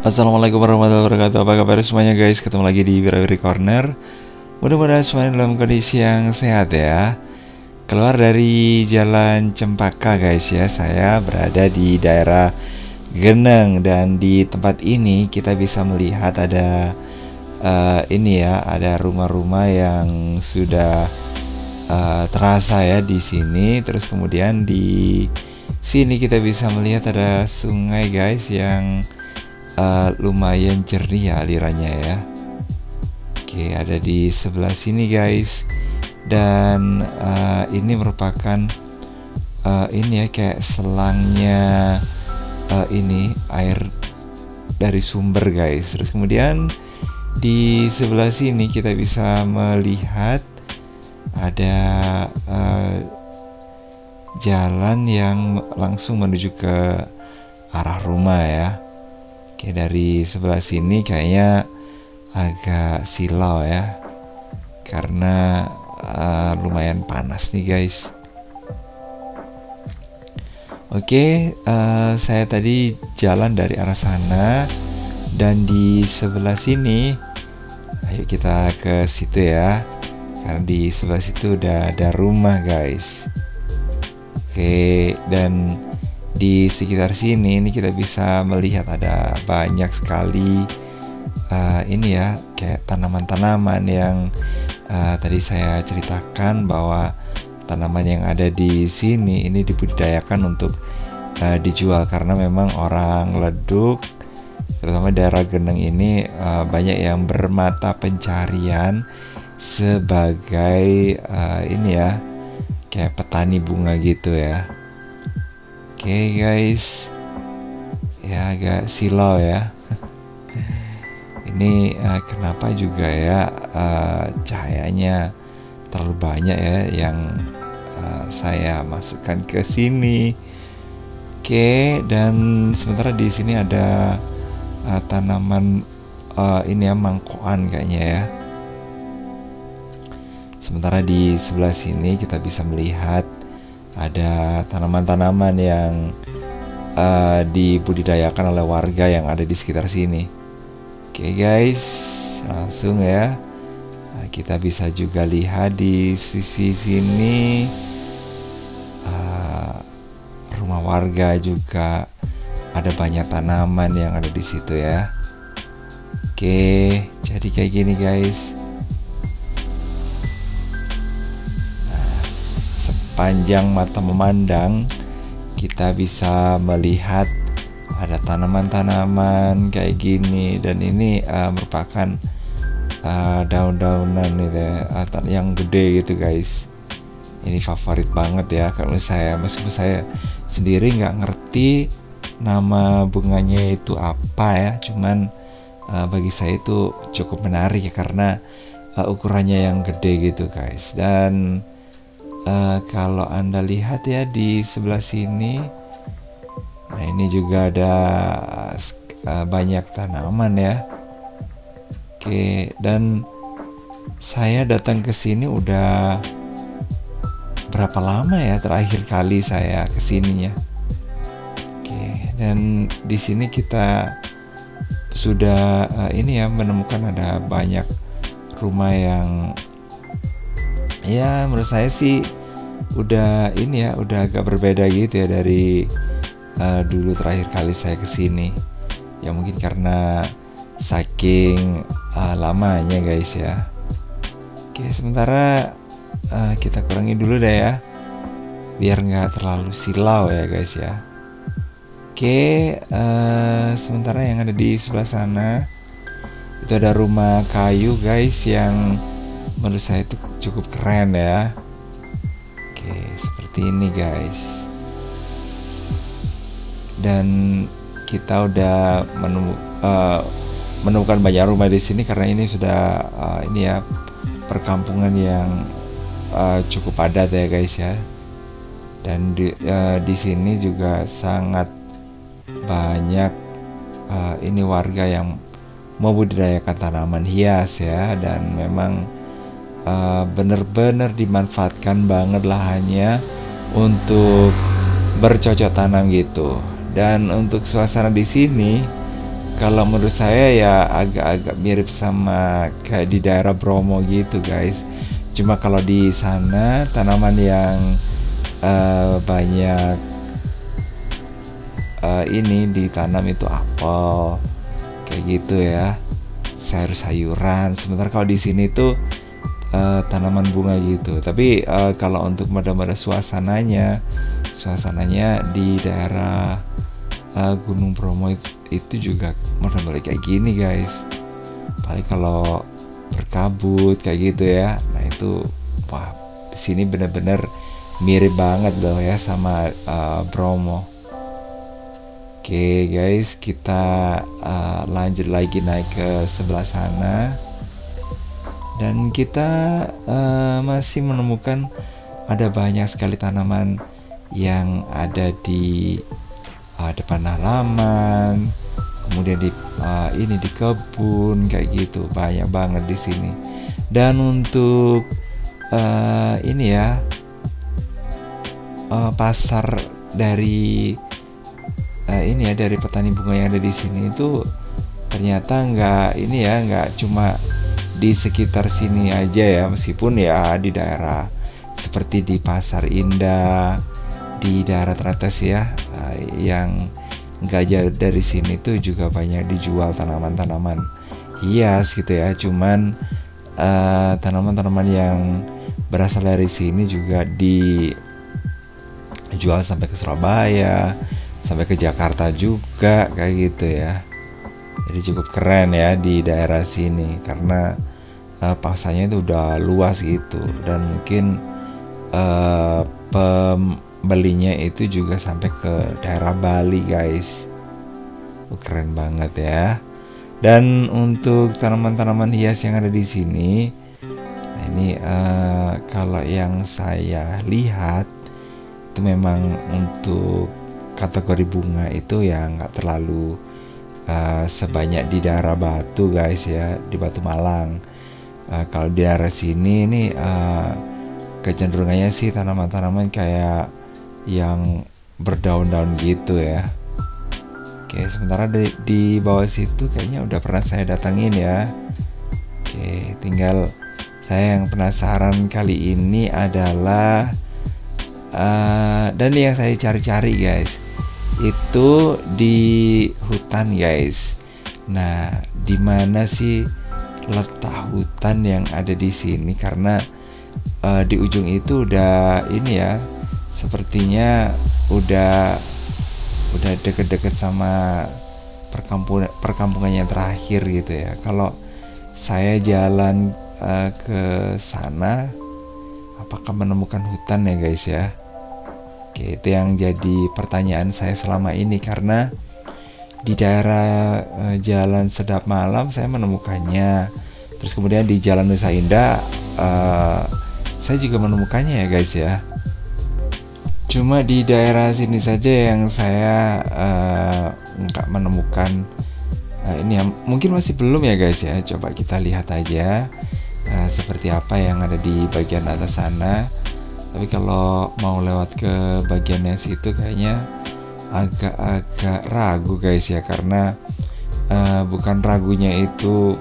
Assalamualaikum warahmatullahi wabarakatuh. Apa kabar semuanya guys? Ketemu lagi di Wirawiri Corner. Mudah-mudahan semuanya dalam kondisi yang sehat ya. Keluar dari Jalan Cempaka guys ya. Saya berada di daerah Geneng, dan di tempat ini kita bisa melihat ada ini ya, ada rumah-rumah yang sudah terasa ya di sini. Terus kemudian di sini kita bisa melihat ada sungai guys yang lumayan jernih ya alirannya ya. Oke, ada di sebelah sini guys, dan ini merupakan ini ya, kayak selangnya ini air dari sumber guys. Terus kemudian di sebelah sini kita bisa melihat ada jalan yang langsung menuju ke arah rumah ya. Oke, dari sebelah sini kayaknya agak silau ya, karena lumayan panas nih guys. Oke, saya tadi jalan dari arah sana, dan di sebelah sini, ayo kita ke situ ya, karena di sebelah situ udah ada rumah guys. Oke, dan di sekitar sini ini kita bisa melihat ada banyak sekali ini ya, kayak tanaman-tanaman yang tadi saya ceritakan bahwa tanaman yang ada di sini ini dibudidayakan untuk dijual, karena memang orang Leduk, terutama daerah Geneng ini banyak yang bermata pencarian sebagai ini ya, kayak petani bunga gitu ya. Oke guys, ya agak silau ya. Ini kenapa juga ya cahayanya terlalu banyak ya yang saya masukkan ke sini. Oke, dan sementara di sini ada tanaman ini ya, mangkokan kayaknya ya. Sementara di sebelah sini kita bisa melihat ada tanaman-tanaman yang dibudidayakan oleh warga yang ada di sekitar sini. Oke guys, langsung ya. Kita bisa juga lihat di sisi sini rumah warga juga, ada banyak tanaman yang ada di situ ya. Oke, jadi kayak gini guys. Panjang mata memandang, kita bisa melihat ada tanaman-tanaman kayak gini, dan ini merupakan daun-daunan itu yang gede gitu guys. Ini favorit banget ya kalau saya, meskipun saya sendiri nggak ngerti nama bunganya itu apa ya, cuman bagi saya itu cukup menarik ya, karena ukurannya yang gede gitu guys. Dan kalau Anda lihat ya di sebelah sini, nah ini juga ada banyak tanaman ya. Oke, dan saya datang ke sini udah berapa lama ya terakhir kali saya ke sininya. Oke, dan di sini kita sudah ini ya, menemukan ada banyak rumah yang ya menurut saya sih udah ini ya, udah agak berbeda gitu ya dari dulu terakhir kali saya kesini ya, mungkin karena saking lamanya guys ya. Oke, sementara kita kurangi dulu deh ya, biar nggak terlalu silau ya guys ya. Oke, sementara yang ada di sebelah sana itu ada rumah kayu guys, yang menurut saya itu cukup keren ya. Oke, seperti ini guys. Dan kita udah menemukan banyak rumah di sini, karena ini sudah ini ya, perkampungan yang cukup padat ya guys ya. Dan di sini juga sangat banyak ini warga yang membudidayakan tanaman hias ya, dan memang bener-bener dimanfaatkan banget lahannya untuk bercocok tanam gitu. Dan untuk suasana di sini Kalau menurut saya ya agak-agak mirip sama kayak di daerah Bromo gitu guys. Cuma kalau di sana tanaman yang banyak ini ditanam itu apel kayak gitu ya, sayur-sayuran. Sementara kalau di sini tuh tanaman bunga gitu. Tapi kalau untuk mada-mada suasananya di daerah Gunung Bromo itu juga model kayak gini guys. Paling kalau berkabut kayak gitu ya. Nah itu wah, di sini bener-bener mirip banget loh ya sama Bromo. Oke guys, kita lanjut lagi naik ke sebelah sana. Dan kita masih menemukan ada banyak sekali tanaman yang ada di depan halaman, kemudian di kebun kayak gitu, banyak banget di sini. Dan untuk ini ya pasar dari dari petani bunga yang ada di sini itu ternyata nggak cuma di sekitar sini aja ya, meskipun ya di daerah seperti di Pasar Indah, di daerah teratas ya, yang nggak jauh dari sini tuh juga banyak dijual tanaman-tanaman hias gitu ya. Cuman tanaman-tanaman yang berasal dari sini juga dijual sampai ke Surabaya, sampai ke Jakarta juga kayak gitu ya. Jadi cukup keren ya di daerah sini karena pasarnya itu udah luas gitu, dan mungkin pembelinya itu juga sampai ke daerah Bali guys. Keren banget ya. Dan untuk tanaman-tanaman hias yang ada di sini, nah ini kalau yang saya lihat itu memang untuk kategori bunga itu ya nggak terlalu sebanyak di daerah Batu guys ya, di Batu Malang. Kalau di daerah sini ini kecenderungannya sih tanaman-tanaman kayak yang berdaun-daun gitu ya. Oke, sementara di bawah situ kayaknya udah pernah saya datangin ya. Oke, tinggal saya yang penasaran kali ini adalah dan yang saya cari-cari guys itu di hutan guys. Nah, di mana sih letak hutan yang ada di sini? Karena di ujung itu udah ini ya, sepertinya udah deket-deket sama perkampungan yang terakhir gitu ya. Kalau saya jalan ke sana, apakah menemukan hutan ya guys ya? Oke, itu yang jadi pertanyaan saya selama ini, karena di daerah Jalan Sedap Malam saya menemukannya. Terus kemudian di Jalan Nusa Indah saya juga menemukannya ya guys ya. Cuma di daerah sini saja yang saya nggak menemukan ini ya. Mungkin masih belum ya guys ya. Coba kita lihat aja seperti apa yang ada di bagian atas sana. Tapi kalau mau lewat ke bagiannya situ kayaknya agak-agak ragu guys ya, karena bukan ragunya itu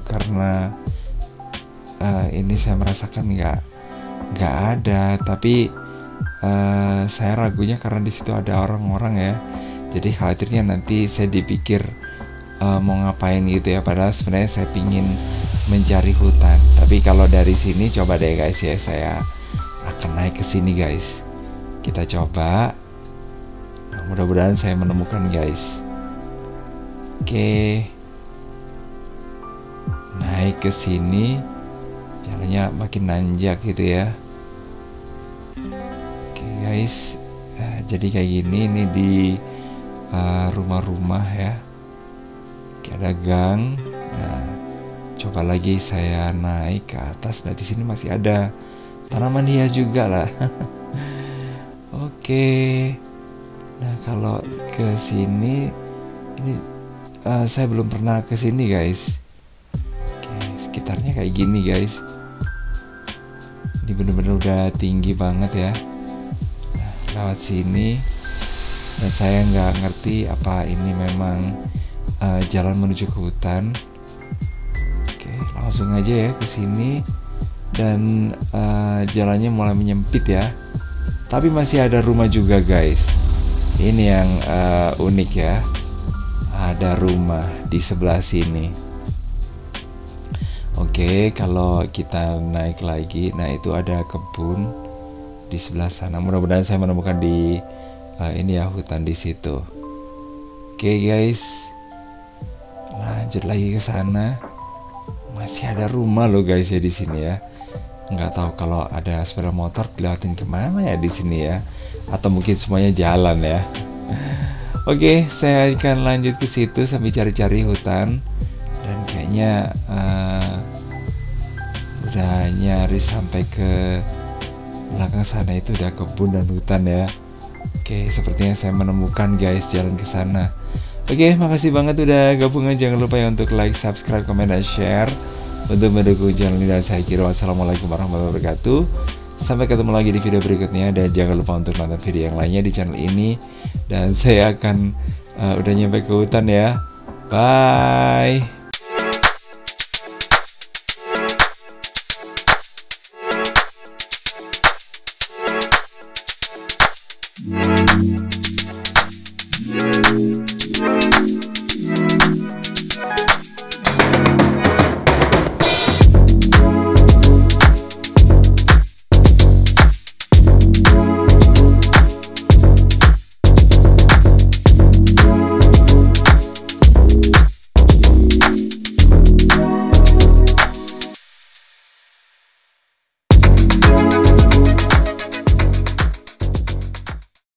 karena ini saya merasakan nggak ada, tapi saya ragunya karena di situ ada orang-orang ya. Jadi khawatirnya nanti saya dipikir mau ngapain gitu ya, padahal sebenarnya saya pingin mencari hutan. Tapi kalau dari sini coba deh guys ya, saya akan naik ke sini guys. Kita coba. Nah, mudah-mudahan saya menemukan guys. Oke. Naik ke sini. Jalannya makin nanjak gitu ya. Oke guys. Jadi kayak gini ini di rumah-rumah ya. Oke, ada gang. Nah, coba lagi saya naik ke atas. Nah, di sini masih ada tanaman hias juga lah. Oke. Nah, kalau ke sini ini saya belum pernah ke sini guys. Oke, sekitarnya kayak gini guys. Ini bener-bener udah tinggi banget ya. Nah, lewat sini dan saya nggak ngerti apa ini memang jalan menuju ke hutan. Oke, langsung aja ya ke sini. Dan jalannya mulai menyempit ya. Tapi masih ada rumah juga guys. Ini yang unik ya. Ada rumah di sebelah sini. Oke, kalau kita naik lagi, nah itu ada kebun di sebelah sana. Mudah-mudahan saya menemukan di ini ya, hutan di situ. Oke guys, lanjut lagi ke sana. Masih ada rumah loh guys ya di sini ya. Nggak tahu kalau ada sepeda motor dilewatin kemana ya di sini ya, atau mungkin semuanya jalan ya. Oke, saya akan lanjut ke situ sambil cari-cari hutan. Dan kayaknya udah nyaris sampai ke belakang sana, itu udah kebun dan hutan ya. Oke, sepertinya saya menemukan guys jalan ke sana. Oke, makasih banget udah gabungan. Jangan lupa ya untuk like, subscribe, komen, dan share untuk mendukung channel ini. Dan saya kira wassalamualaikum warahmatullahi wabarakatuh. Sampai ketemu lagi di video berikutnya. Dan jangan lupa untuk nonton video yang lainnya di channel ini. Dan saya akan udah nyampe ke hutan ya. Bye.